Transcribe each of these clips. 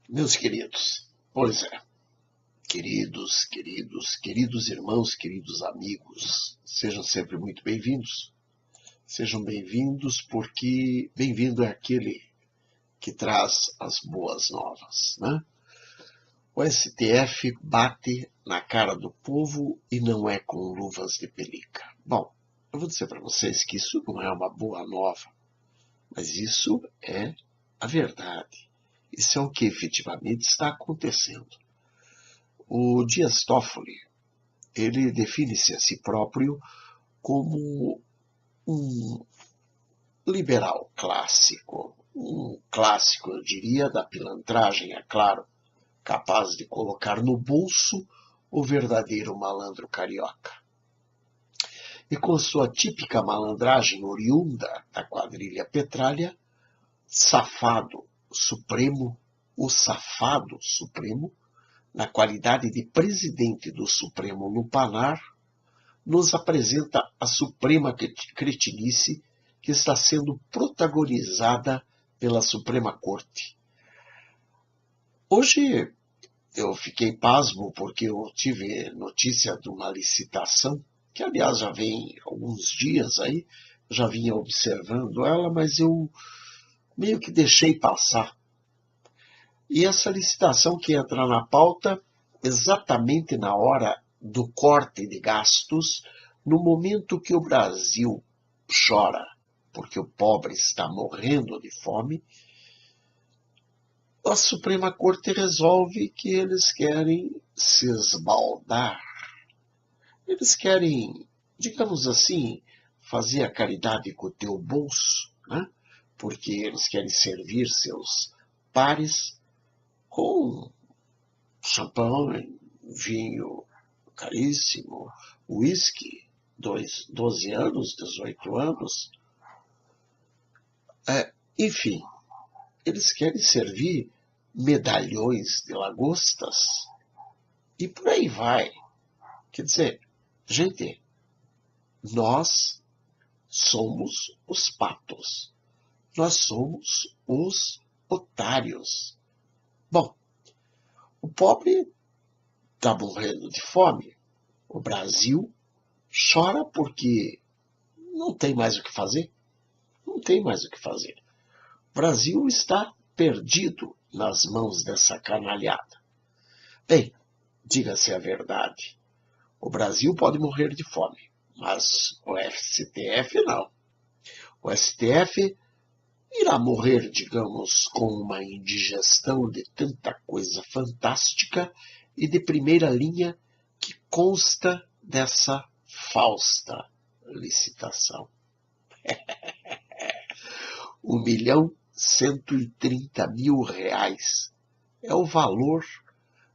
Meus queridos, pois é, queridos irmãos, queridos amigos, sejam sempre muito bem-vindos. Sejam bem-vindos porque bem-vindo é aquele que traz as boas novas, né? O STF bate na cara do povo e não é com luvas de pelica. Bom, eu vou dizer para vocês que isso não é uma boa nova, mas isso é a verdade. Isso é o que efetivamente está acontecendo. O Dias Toffoli, ele define-se a si próprio como um liberal clássico, um clássico, eu diria, da pilantragem, é claro, capaz de colocar no bolso o verdadeiro malandro carioca. E com sua típica malandragem oriunda da quadrilha Petralha, safado supremo, o safado supremo, na qualidade de presidente do Supremo Lupanar, nos apresenta a suprema cretinice que está sendo protagonizada pela Suprema Corte. Hoje eu fiquei pasmo porque eu tive notícia de uma licitação, que aliás já vem alguns dias aí, já vinha observando ela, mas eu meio que deixei passar. E essa licitação que entra na pauta exatamente na hora do corte de gastos, no momento que o Brasil chora, porque o pobre está morrendo de fome, a Suprema Corte resolve que eles querem se esbaldar. Eles querem, digamos assim, fazer a caridade com o teu bolso, né? Porque eles querem servir seus pares com champanhe, vinho caríssimo, uísque, 12 anos, 18 anos. Enfim, eles querem servir medalhões de lagostas e por aí vai. Quer dizer, gente, nós somos os patos. Nós somos os otários. Bom, o pobre está morrendo de fome. O Brasil chora porque não tem mais o que fazer. Não tem mais o que fazer. O Brasil está perdido nas mãos dessa canalhada. Bem, diga-se a verdade. O Brasil pode morrer de fome, mas o STF não. O STF irá morrer, digamos, com uma indigestão de tanta coisa fantástica e de primeira linha que consta dessa fausta licitação. 1.130.000 é o valor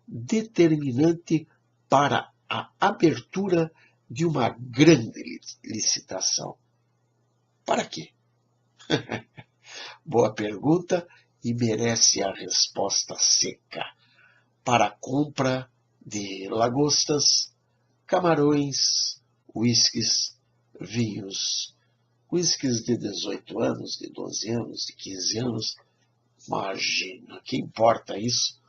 determinante para a abertura de uma grande licitação. Para quê? Boa pergunta e merece a resposta seca. Para a compra de lagostas, camarões, uísques, vinhos, uísques de 18 anos, de 12 anos, de 15 anos. Imagina, que importa isso?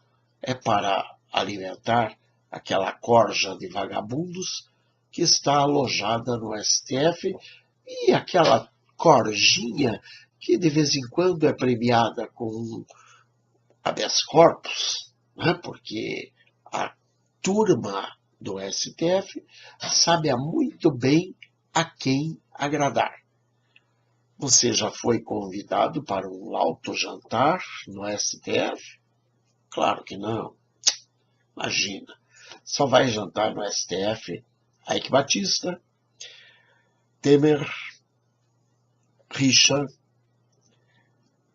É para alimentar aquela corja de vagabundos que está alojada no STF e aquela corjinha que de vez em quando é premiada com habeas corpus, né? Porque a turma do STF sabe muito bem a quem agradar. Você já foi convidado para um alto jantar no STF? Claro que não. Imagina. Só vai jantar no STF Eike Batista, Temer, Richard,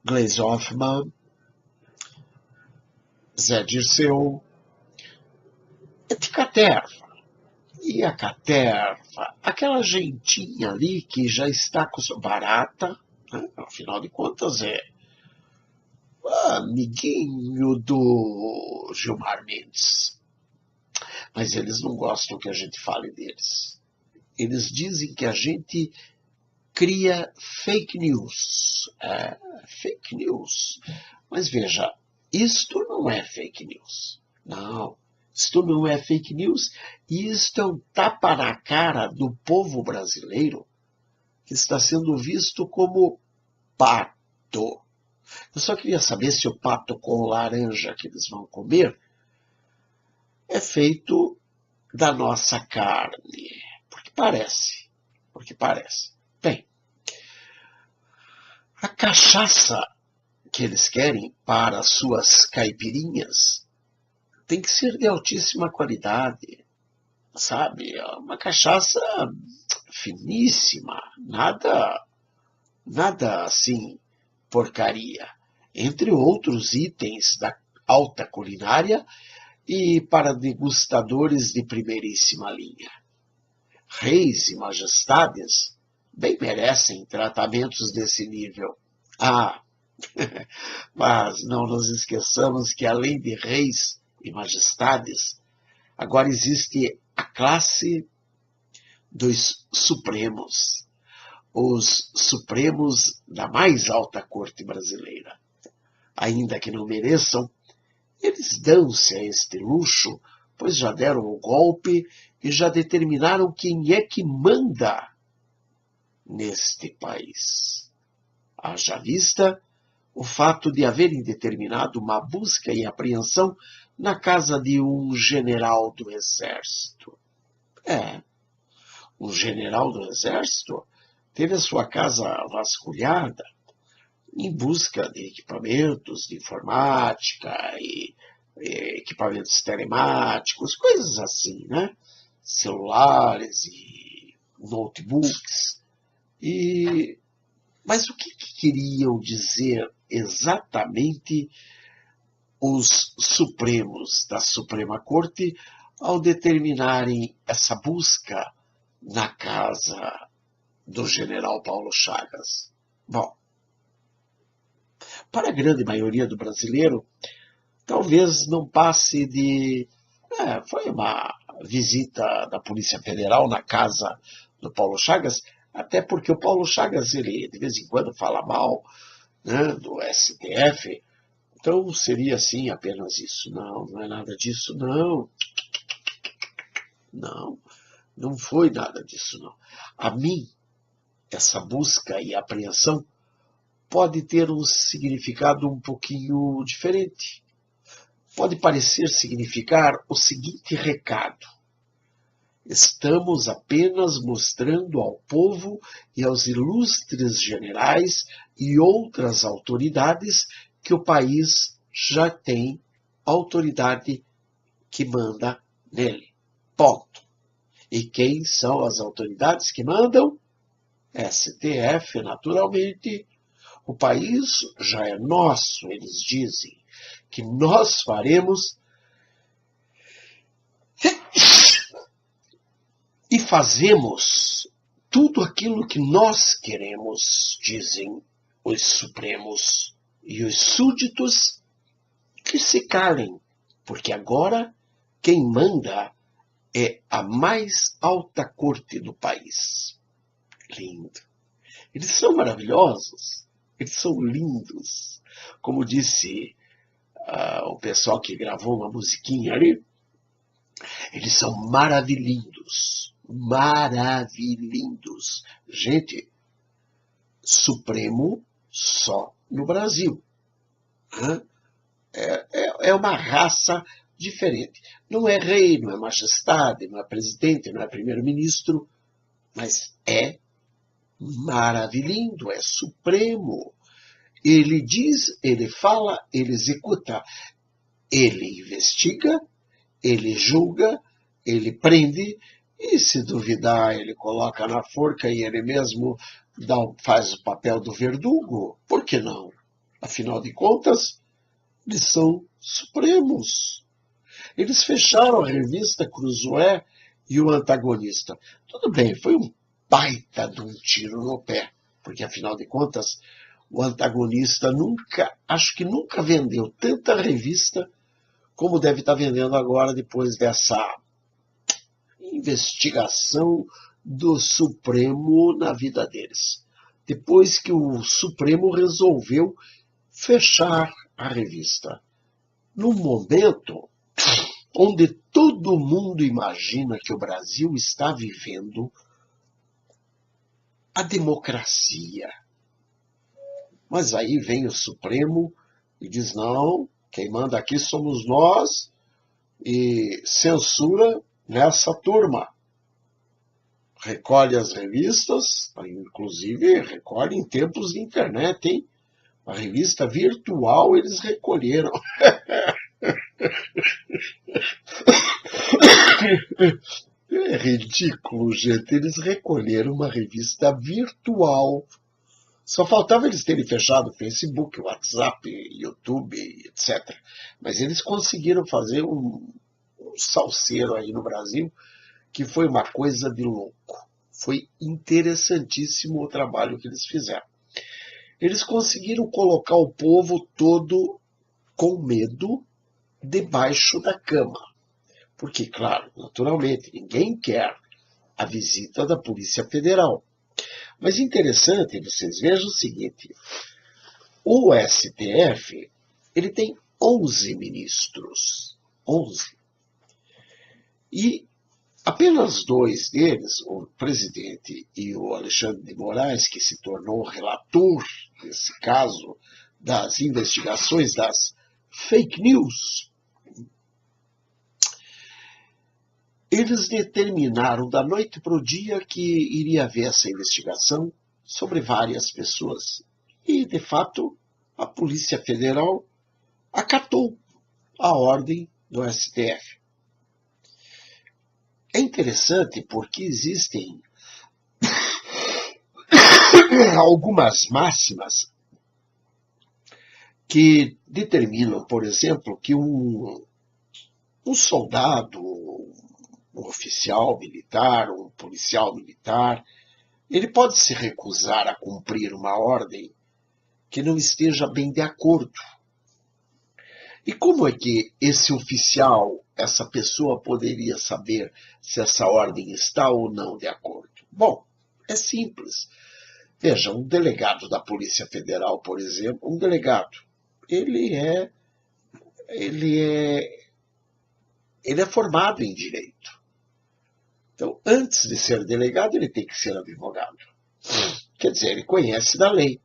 Gleisi Hoffmann, Zé Dirceu, et caterva. E a caterva, aquela gentinha ali que já está barata, né? Afinal de contas é amiguinho do Gilmar Mendes. Mas eles não gostam que a gente fale deles. Eles dizem que a gente cria fake news. Fake news. Mas veja, Isto não é fake news. Não, isto não é fake news. E isto é um tapa na cara do povo brasileiro que está sendo visto como pato. Eu só queria saber se o pato com laranja que eles vão comer é feito da nossa carne. Porque parece. Porque parece. Bem, a cachaça que eles querem para suas caipirinhas tem que ser de altíssima qualidade, sabe? Uma cachaça finíssima, nada assim porcaria. Entre outros itens da alta culinária e para degustadores de primeiríssima linha. Reis e majestades bem merecem tratamentos desse nível. Ah, mas não nos esqueçamos que além de reis e majestades, agora existe a classe dos supremos, os supremos da mais alta corte brasileira. Ainda que não mereçam, eles dão-se a este luxo, pois já deram o golpe e já determinaram quem é que manda neste país. Haja vista o fato de haverem determinado uma busca e apreensão na casa de um general do Exército. Um general do Exército teve a sua casa vasculhada em busca de equipamentos de informática e equipamentos telemáticos, coisas assim, né? Celulares e notebooks. Mas o que queriam dizer exatamente os Supremos da Suprema Corte ao determinarem essa busca na casa do general Paulo Chagas? Bom, para a grande maioria do brasileiro, talvez não passe de... foi uma visita da Polícia Federal na casa do Paulo Chagas, até porque o Paulo Chagas, ele de vez em quando fala mal, né, do STF, então seria assim apenas isso. Não, não é nada disso, não. Não foi nada disso, não. A mim, essa busca e apreensão pode ter um significado um pouquinho diferente. Pode parecer significar o seguinte recado: estamos apenas mostrando ao povo e aos ilustres generais e outras autoridades que o país já tem autoridade que manda nele. Ponto. E quem são as autoridades que mandam? STF, naturalmente. O país já é nosso, eles dizem, que nós faremos e fazemos tudo aquilo que nós queremos, dizem os supremos. E os súditos que se calem, porque agora quem manda é a mais alta corte do país. Lindo. Eles são maravilhosos, eles são lindos. Como disse o pessoal que gravou uma musiquinha ali, eles são maravilhindos. Maravilhindos. Gente, Supremo só no Brasil. É uma raça diferente. Não é rei, não é majestade, não é presidente, não é primeiro-ministro, mas é maravilhindo, é supremo. Ele diz, ele fala, ele executa. Ele investiga, ele julga, ele prende, e se duvidar, ele coloca na forca e ele mesmo faz o papel do verdugo. Por que não? Afinal de contas, eles são supremos. Eles fecharam a revista Cruzoé e o Antagonista. Tudo bem, foi um baita de um tiro no pé, porque afinal de contas, o Antagonista acho que nunca vendeu tanta revista como deve estar vendendo agora depois dessa investigação do Supremo na vida deles. Depois que o Supremo resolveu fechar a revista. num momento onde todo mundo imagina que o Brasil está vivendo a democracia. Mas aí vem o Supremo e diz, não, quem manda aqui somos nós, e censura nessa turma. Recolhe as revistas, inclusive recolhe em tempos de internet, hein? A revista virtual eles recolheram. É ridículo, gente. Eles recolheram uma revista virtual. Só faltava eles terem fechado o Facebook, WhatsApp, YouTube, etc. Mas eles conseguiram fazer um salseiro aí no Brasil que foi uma coisa de louco. Foi interessantíssimo o trabalho que eles fizeram. Eles conseguiram colocar o povo todo com medo debaixo da cama. Porque, claro, naturalmente, ninguém quer a visita da Polícia Federal. Mas interessante, vocês vejam o seguinte, o STF, ele tem 11 ministros, 11. E apenas 2 deles, o presidente e o Alexandre de Moraes, que se tornou relator desse caso, das investigações das fake news, eles determinaram da noite para o dia que iria haver essa investigação sobre várias pessoas. E, de fato, a Polícia Federal acatou a ordem do STF. É interessante porque existem algumas máximas que determinam, por exemplo, que um soldado, um oficial militar, um policial militar, ele pode se recusar a cumprir uma ordem que não esteja bem de acordo. E como é que esse oficial, essa pessoa poderia saber se essa ordem está ou não de acordo? Bom, é simples. Veja, um delegado da Polícia Federal, por exemplo, um delegado, ele é formado em direito. Então, antes de ser delegado, ele tem que ser advogado. Quer dizer, ele conhece da lei.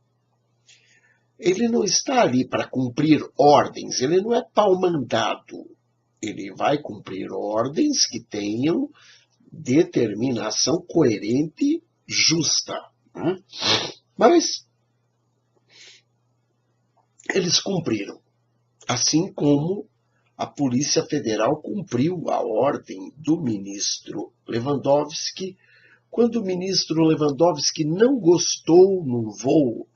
Ele não está ali para cumprir ordens, ele não é pau-mandado. Ele vai cumprir ordens que tenham determinação coerente, justa. Mas eles cumpriram, assim como a Polícia Federal cumpriu a ordem do ministro Lewandowski, quando o ministro Lewandowski não gostou num voo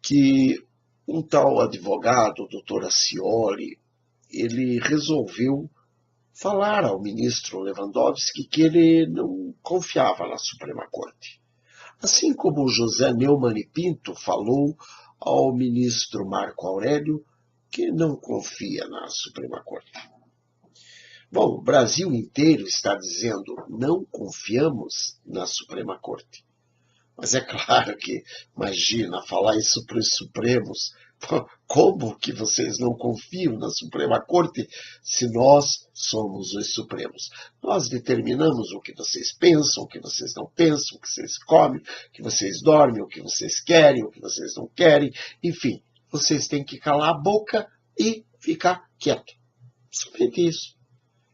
que um tal advogado, o doutor Ascioli, ele resolveu falar ao ministro Lewandowski que ele não confiava na Suprema Corte. Assim como o José Neumann e Pinto falou ao ministro Marco Aurélio que não confia na Suprema Corte. Bom, o Brasil inteiro está dizendo não confiamos na Suprema Corte. Mas é claro que, imagina, falar isso para os Supremos, como que vocês não confiam na Suprema Corte se nós somos os Supremos? Nós determinamos o que vocês pensam, o que vocês não pensam, o que vocês comem, o que vocês dormem, o que vocês querem, o que vocês não querem, enfim. Vocês têm que calar a boca e ficar quieto. Somente isso.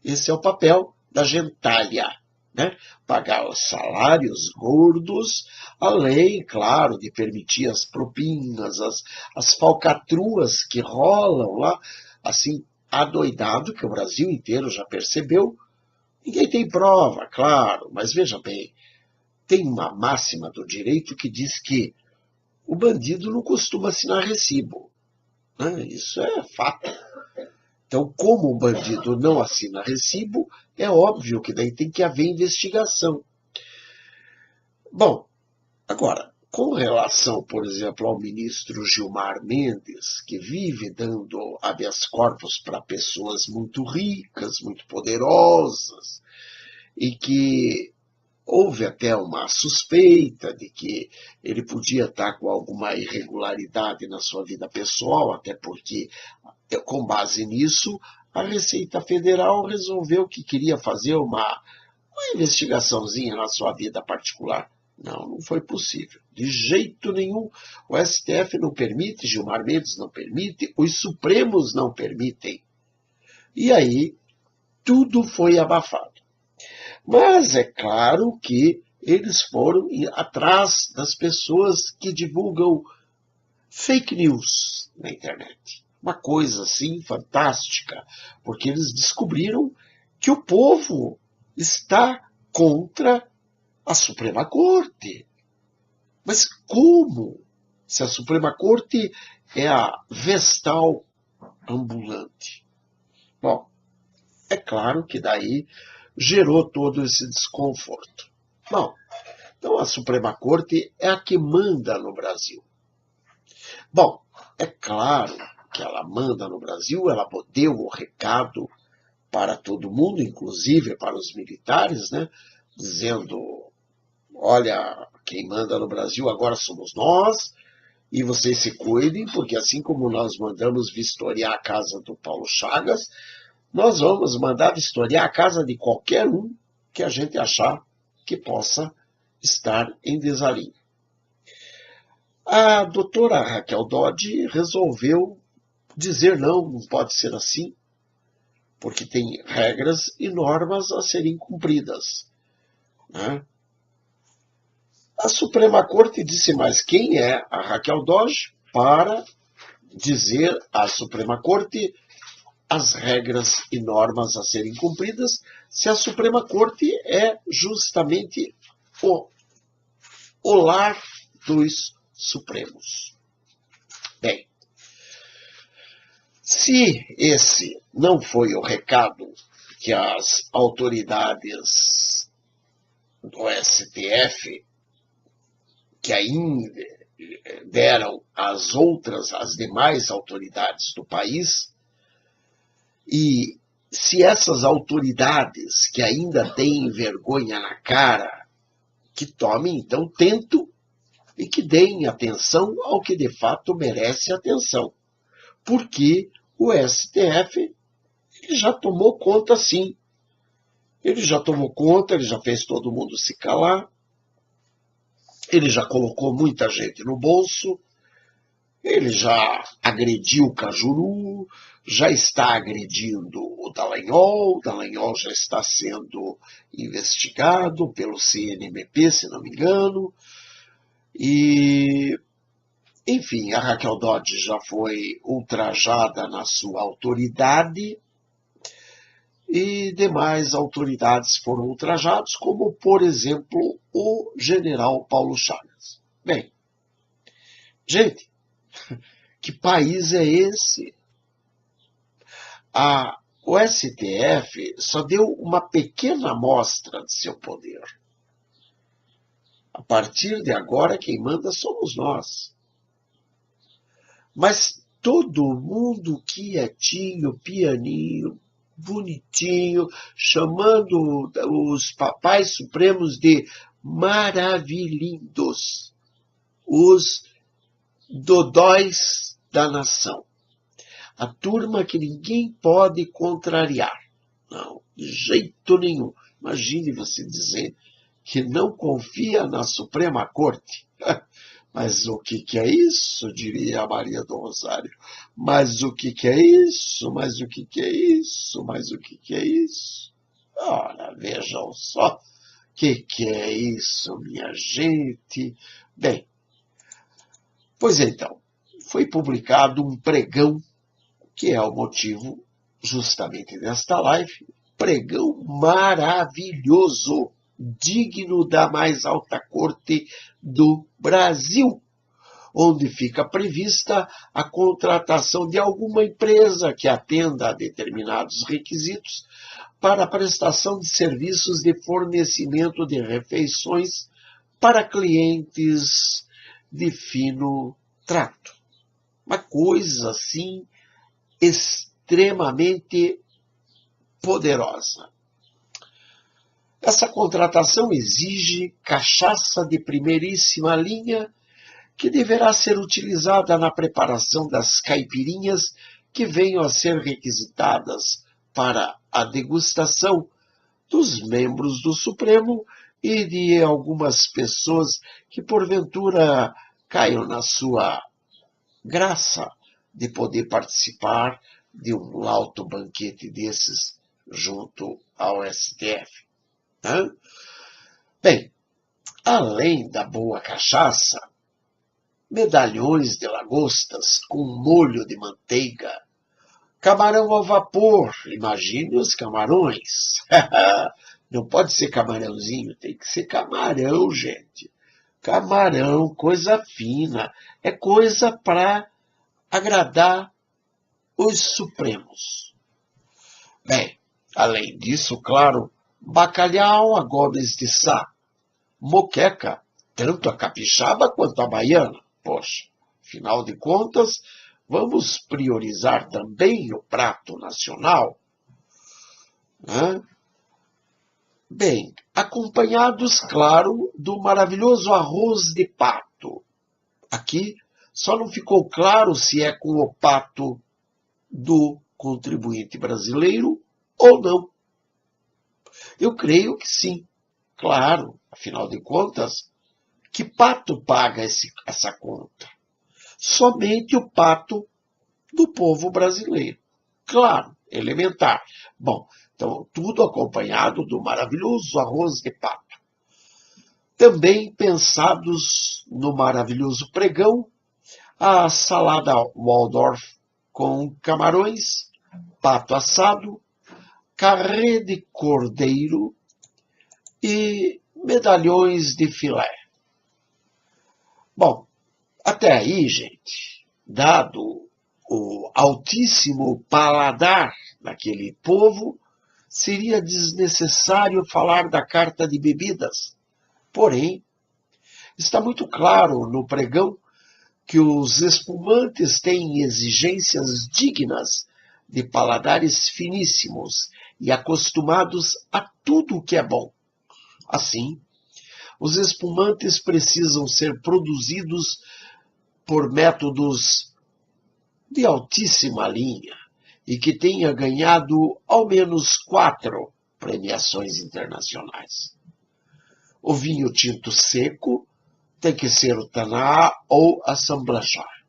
Esse é o papel da gentalha, né? Pagar os salários gordos, além, claro, de permitir as propinas, as falcatruas que rolam lá, assim, adoidado, que o Brasil inteiro já percebeu. Ninguém tem prova, claro, mas veja bem, tem uma máxima do direito que diz que o bandido não costuma assinar recibo. Né? Isso é fato. Então, como o bandido não assina recibo, é óbvio que daí tem que haver investigação. Bom, agora, com relação, por exemplo, ao ministro Gilmar Mendes, que vive dando habeas corpus para pessoas muito ricas, muito poderosas, e que houve até uma suspeita de que ele podia estar com alguma irregularidade na sua vida pessoal, até porque, com base nisso, a Receita Federal resolveu que queria fazer uma investigaçãozinha na sua vida particular. Não foi possível. De jeito nenhum. O STF não permite, Gilmar Mendes não permite, os Supremos não permitem. E aí, tudo foi abafado. Mas é claro que eles foram atrás das pessoas que divulgam fake news na internet. Uma coisa assim fantástica, porque eles descobriram que o povo está contra a Suprema Corte. Mas como? Se a Suprema Corte é a vestal ambulante. Bom, é claro que daí gerou todo esse desconforto. Bom, então a Suprema Corte é a que manda no Brasil. Bom, é claro que ela manda no Brasil, ela deu o recado para todo mundo, inclusive para os militares, né, dizendo, olha, quem manda no Brasil agora somos nós, e vocês se cuidem, porque assim como nós mandamos vistoriar a casa do Paulo Chagas, nós vamos mandar vistoriar a casa de qualquer um que a gente achar que possa estar em desalinho. A doutora Raquel Dodge resolveu dizer não pode ser assim, porque tem regras e normas a serem cumpridas, né? A Suprema Corte disse mais quem é a Raquel Dodge para dizer à Suprema Corte as regras e normas a serem cumpridas, se a Suprema Corte é justamente o lar dos Supremos. Bem, se esse não foi o recado que as autoridades do STF, que ainda deram às demais autoridades do país, e se essas autoridades que ainda têm vergonha na cara, que tomem então tento e que deem atenção ao que de fato merece atenção. Porque o STF já tomou conta, sim. Ele já tomou conta, ele já fez todo mundo se calar, ele já colocou muita gente no bolso, ele já agrediu o Cajuru, já está agredindo o Dallagnol já está sendo investigado pelo CNMP, se não me engano, e, enfim, a Raquel Dodge já foi ultrajada na sua autoridade e demais autoridades foram ultrajados, como, por exemplo, o general Paulo Chagas. Bem, gente, que país é esse? O STF só deu uma pequena amostra de seu poder. A partir de agora, quem manda somos nós. Mas todo mundo quietinho, pianinho, bonitinho, chamando os papais supremos de maravilhindos, os dodóis da nação. A turma que ninguém pode contrariar. Não, de jeito nenhum. Imagine você dizer que não confia na Suprema Corte. Mas o que é isso? Diria a Maria do Rosário. Mas o que é isso? Mas o que é isso? Mas o que é isso? Ora, vejam só. O que é isso, minha gente? Bem, pois então, foi publicado um pregão, que é o motivo justamente desta live, pregão maravilhoso, digno da mais alta corte do Brasil, onde fica prevista a contratação de alguma empresa que atenda a determinados requisitos para a prestação de serviços de fornecimento de refeições para clientes de fino trato. Uma coisa assim extremamente poderosa. Essa contratação exige cachaça de primeiríssima linha, que deverá ser utilizada na preparação das caipirinhas que venham a ser requisitadas para a degustação dos membros do Supremo e de algumas pessoas que, porventura, caiam na sua graça de poder participar de um lauto banquete desses junto ao STF. Né? Bem, além da boa cachaça, medalhões de lagostas com molho de manteiga, camarão ao vapor, imagine os camarões. Não pode ser camarãozinho, tem que ser camarão, gente. Camarão, coisa fina, é coisa para agradar os supremos. Bem, além disso, claro, bacalhau a Gomes de Sá, moqueca, tanto a capixaba quanto a baiana. Poxa, afinal de contas, vamos priorizar também o prato nacional. Né? Bem, acompanhados, claro, do maravilhoso arroz de pato. Aqui só não ficou claro se é com o pato do contribuinte brasileiro ou não. Eu creio que sim, claro, afinal de contas, que pato paga essa conta? Somente o pato do povo brasileiro. Claro, elementar. Bom, então, tudo acompanhado do maravilhoso arroz de pato. Também pensados no maravilhoso pregão, a salada Waldorf com camarões, pato assado, carré de cordeiro e medalhões de filé. Bom, até aí, gente, dado o altíssimo paladar daquele povo, seria desnecessário falar da carta de bebidas. Porém, está muito claro no pregão que os espumantes têm exigências dignas de paladares finíssimos e acostumados a tudo o que é bom. Assim, os espumantes precisam ser produzidos por métodos de altíssima linha e que tenha ganhado ao menos 4 premiações internacionais. O vinho tinto seco tem que ser o Taná ou a Samblachar,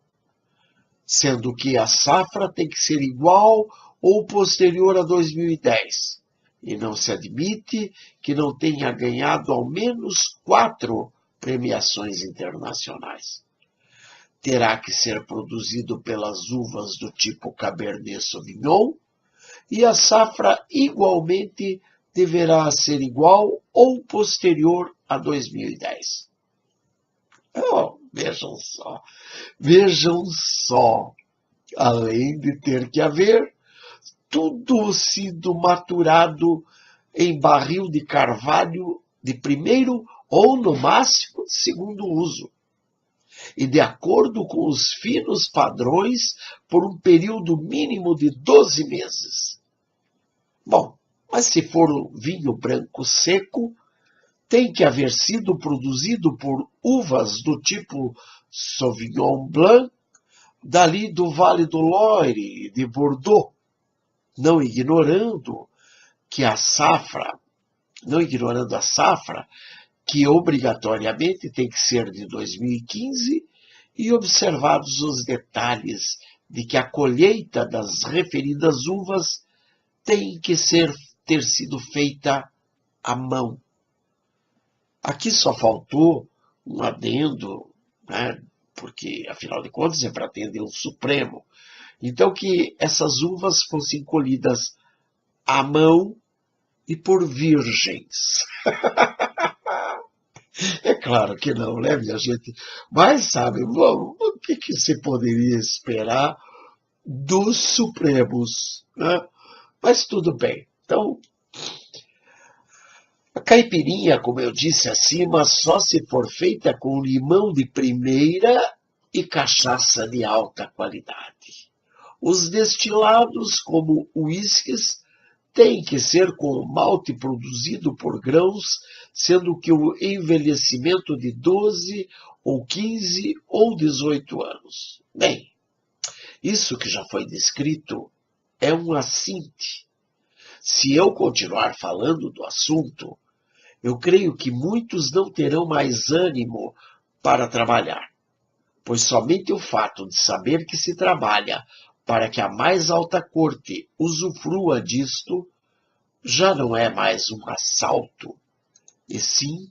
sendo que a safra tem que ser igual ou posterior a 2010, e não se admite que não tenha ganhado ao menos 4 premiações internacionais. Terá que ser produzido pelas uvas do tipo Cabernet Sauvignon, e a safra igualmente deverá ser igual ou posterior a 2010. Oh, vejam só, além de ter que haver tudo sido maturado em barril de carvalho de primeiro ou, no máximo, segundo uso, e de acordo com os finos padrões por um período mínimo de 12 meses. Bom, mas se for um vinho branco seco, tem que haver sido produzido por uvas do tipo Sauvignon Blanc, dali do Vale do Loire, de Bordeaux, não ignorando a safra, que obrigatoriamente tem que ser de 2015, e observados os detalhes de que a colheita das referidas uvas tem que ter sido feita à mão. Aqui só faltou um adendo, né, porque, afinal de contas, é para atender o Supremo. Então, que essas uvas fossem colhidas à mão e por virgens. É claro que não, né, minha gente? Mas, sabe, o que se poderia esperar dos Supremos, né? Mas tudo bem. Então, a caipirinha, como eu disse acima, só se for feita com limão de primeira e cachaça de alta qualidade. Os destilados, como uísques, tem que ser com malte produzido por grãos, sendo que o envelhecimento de 12 ou 15 ou 18 anos. Bem, isso que já foi descrito é um assinte. Se eu continuar falando do assunto, eu creio que muitos não terão mais ânimo para trabalhar, pois somente o fato de saber que se trabalha para que a mais alta corte usufrua disto já não é mais um assalto, e sim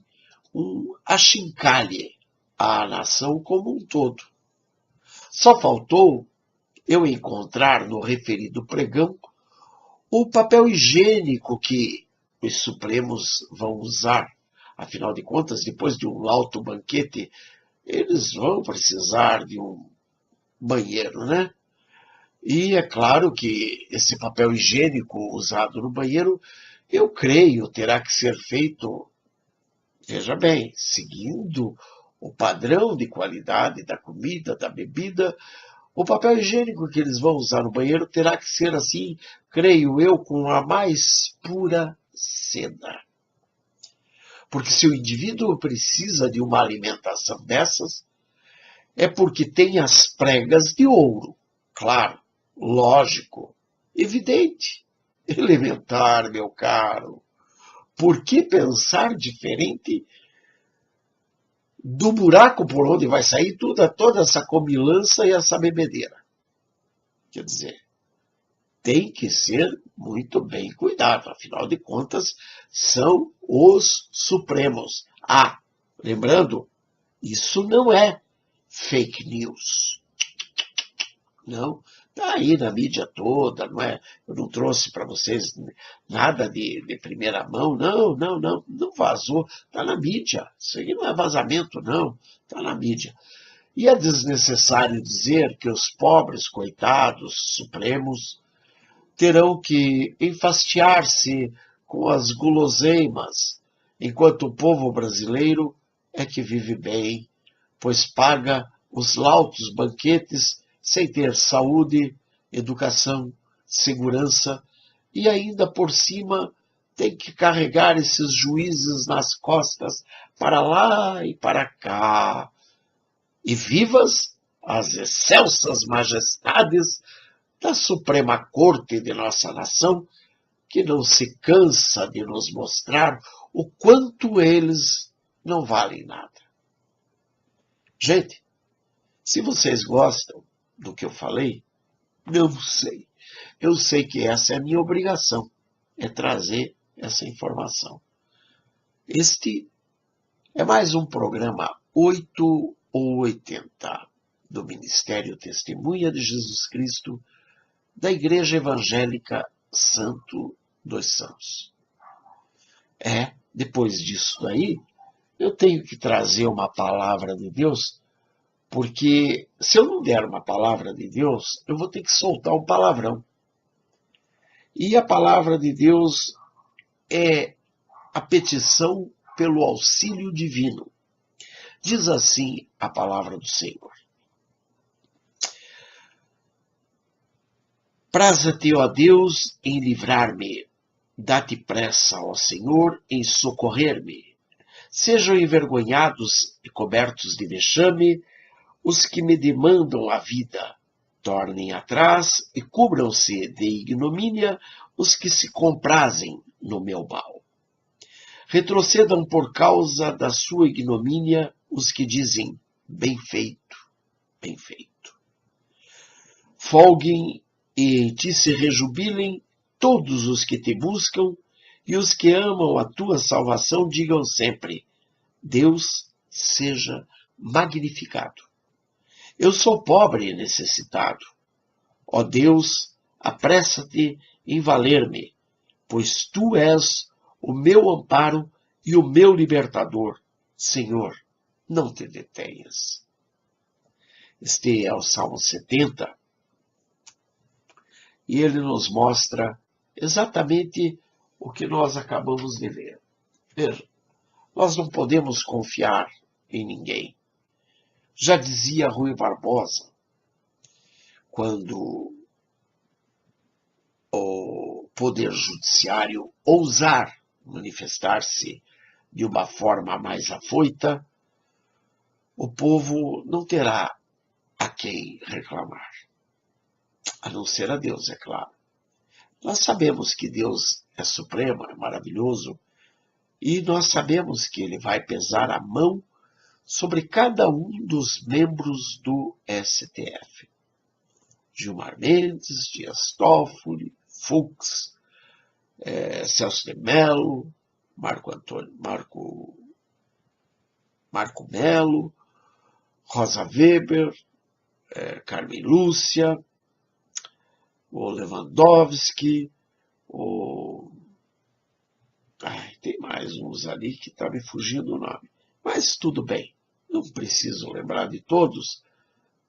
um achincalhe à nação como um todo. Só faltou eu encontrar no referido pregão o papel higiênico que os Supremos vão usar. Afinal de contas, depois de um alto banquete, eles vão precisar de um banheiro, né? E é claro que esse papel higiênico usado no banheiro, eu creio, terá que ser feito, veja bem, seguindo o padrão de qualidade da comida, da bebida. O papel higiênico que eles vão usar no banheiro terá que ser assim, creio eu, com a mais pura seda. Porque se o indivíduo precisa de uma alimentação dessas, é porque tem as pregas de ouro. Claro, lógico, evidente, elementar, meu caro. Por que pensar diferente do buraco por onde vai sair toda essa comilança e essa bebedeira? Quer dizer, tem que ser muito bem cuidado. Afinal de contas, são os Supremos. Ah, lembrando, isso não é fake news. Não, está aí na mídia toda, não é? Eu não trouxe para vocês nada de primeira mão, não vazou, está na mídia. Isso aí não é vazamento, não, está na mídia. E é desnecessário dizer que os pobres, coitados, Supremos, terão que enfastiar-se com as guloseimas, enquanto o povo brasileiro é que vive bem, pois paga os lautos banquetes sem ter saúde, educação, segurança e ainda por cima tem que carregar esses juízes nas costas para lá e para cá. E vivas as excelsas majestades da Suprema Corte de nossa nação, que não se cansa de nos mostrar o quanto eles não valem nada. Gente, se vocês gostam do que eu falei, não sei. Eu sei que essa é a minha obrigação, é trazer essa informação. Este é mais um programa 8 ou 80 do Ministério Testemunha de Jesus Cristo, da Igreja Evangélica Santo dos Santos. Depois disso daí, eu tenho que trazer uma palavra de Deus, porque se eu não der uma palavra de Deus, eu vou ter que soltar um palavrão. E a palavra de Deus é a petição pelo auxílio divino. Diz assim a palavra do Senhor. Praza-te, ó Deus, em livrar-me. Dá-te pressa, ó Senhor, em socorrer-me. Sejam envergonhados e cobertos de vexame os que me demandam a vida. Tornem atrás e cubram-se de ignomínia os que se comprazem no meu mal. Retrocedam por causa da sua ignomínia os que dizem, bem feito, bem feito. Folguem e em ti se rejubilem todos os que te buscam, e os que amam a tua salvação digam sempre, Deus seja magnificado. Eu sou pobre e necessitado. Ó Deus, apressa-te em valer-me, pois tu és o meu amparo e o meu libertador. Senhor, não te detenhas. Este é o Salmo 70, e ele nos mostra exatamente o que nós acabamos de ler. Veja, nós não podemos confiar em ninguém. Já dizia Rui Barbosa, quando o Poder Judiciário ousar manifestar-se de uma forma mais afoita, o povo não terá a quem reclamar, a não ser a Deus, é claro. Nós sabemos que Deus é supremo, é maravilhoso, e nós sabemos que Ele vai pesar a mão sobre cada um dos membros do STF. Gilmar Mendes, Dias Toffoli, Fux, Celso de Mello, Marco Melo, Rosa Weber, Carmen Lúcia, o Lewandowski, tem mais uns ali que está me fugindo o nome. Mas tudo bem, não preciso lembrar de todos,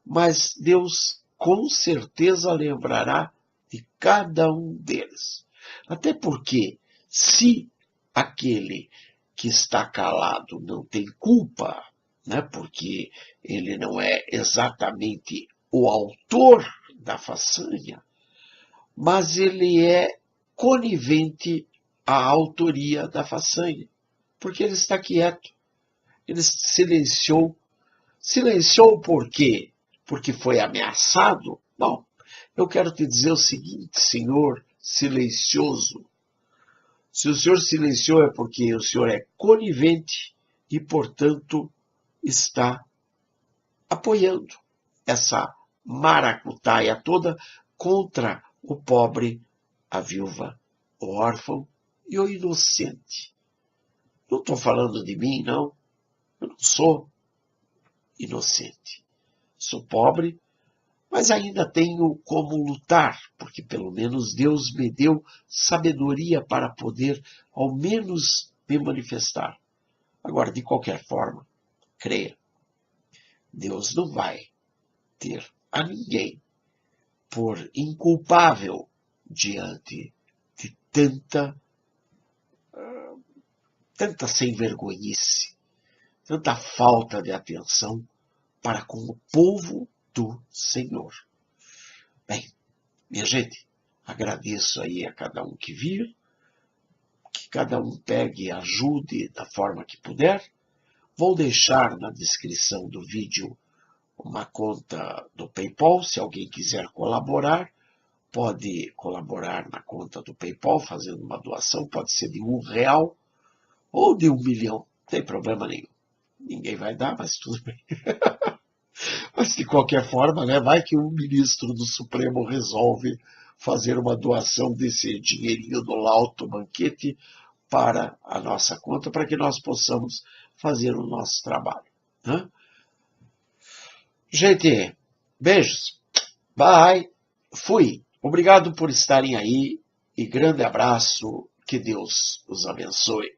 mas Deus com certeza lembrará de cada um deles. Até porque, se aquele que está calado não tem culpa, né, porque ele não é exatamente o autor da façanha, mas ele é conivente à autoria da façanha, porque ele está quieto, ele silenciou. Silenciou por quê? Porque foi ameaçado? Bom, eu quero te dizer o seguinte, senhor silencioso. Se o senhor silenciou é porque o senhor é conivente e, portanto, está apoiando essa maracutaia toda contra o pobre, a viúva, o órfão e o inocente. Não estou falando de mim, não. Eu não sou inocente. Sou pobre, mas ainda tenho como lutar, porque pelo menos Deus me deu sabedoria para poder, ao menos, me manifestar. Agora, de qualquer forma, creia, Deus não vai ter a ninguém por inculpável diante de tanta sem-vergonhice, tanta falta de atenção para com o povo do Senhor. Bem, minha gente, agradeço aí a cada um que vir, que cada um pegue e ajude da forma que puder. Vou deixar na descrição do vídeo uma conta do PayPal, se alguém quiser colaborar, pode colaborar na conta do PayPal, fazendo uma doação, pode ser de R$1 ou de 1 milhão, não tem problema nenhum. Ninguém vai dar, mas tudo bem. Mas, de qualquer forma, né, vai que um ministro do Supremo resolve fazer uma doação desse dinheirinho do lauto banquete para a nossa conta, para que nós possamos fazer o nosso trabalho. Né? Gente, beijos. Bye. Fui. Obrigado por estarem aí e grande abraço. Que Deus os abençoe.